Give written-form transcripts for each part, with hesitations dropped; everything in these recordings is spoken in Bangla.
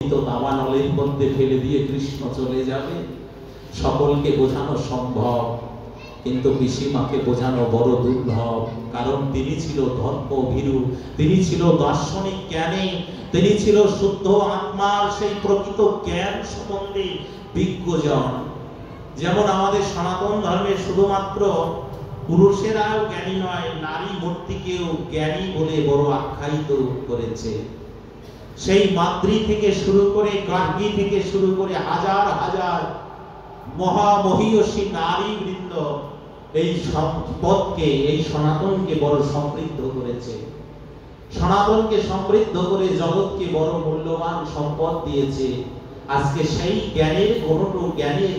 তো দাবানলের মধ্যে ফেলে দিয়ে কৃষ্ণ চলে যাবে। সকলকে বোঝানো সম্ভব, কিন্তু পিসিমাকে বোঝানো বড় দুর্লভ। কারণ তিনি ছিল ধর্মভীরু, তিনি ছিল দার্শনিক জ্ঞানী, তিনি ছিল শুদ্ধ আত্মার সেই প্রকৃত জ্ঞান সম্বন্ধে বিজ্ঞজন। যেমন আমাদের সনাতন ধর্মে শুধুমাত্র পুরুষেরাও জ্ঞানী নয়, নারী মূর্তিকেও জ্ঞানী বলে বড় আখ্যায়িত করেছে। সেই মাদ্রি থেকে শুরু করে গার্গী থেকে শুরু করে হাজার হাজার মহামহীয়সী নারী বৃন্দ এই সম্পদকে, এই সনাতনকে বড় সমৃদ্ধ করেছে। সনাতনকে সমৃদ্ধ করে জগৎকে বড় মূল্যবান সম্পদ দিয়েছে। আজকে সেই জ্ঞানের গণট জ্ঞানের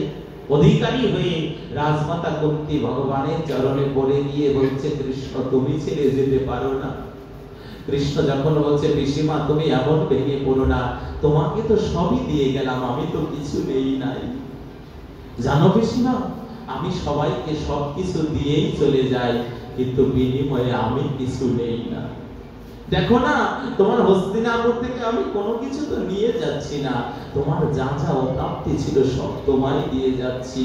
অধিকারী হয়ে রাজমাতা কুন্তী ভগবানের চরণে পড়ে গিয়ে বলছে, কৃষ্ণ তুমি ছেড়ে যেতে পারো না। কৃষ্ণ যখন বলছে, পিসিমা তুমি এমন ভেঙে পড়ো না, তোমাকে তো সবই দিয়ে গেলাম, আমি তো কিছু নেই নাই। জানো পিসিমা, আমি সবাইকে সবকিছু দিয়েই চলে যাই, কিন্তু বিনিময়ে আমি কিছু নেই না। দেখো না, তোমার হস্তিনাপুর থেকে আমি কোনো কিছু তো নিয়ে যাচ্ছি না, তোমার যা যা অপ্রাপ্তি ছিল সব তোমায় দিয়ে যাচ্ছি।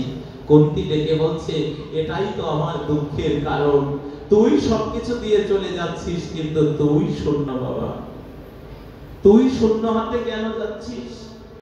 কুন্তী ডেকে বলছে, এটাই তো আমার দুঃখের কারণ, তুই সবকিছু দিয়ে চলে যাচ্ছিস, কিন্তু তুই শূন্য বাবা, তুই শূন্য হাতে কেন যাচ্ছিস?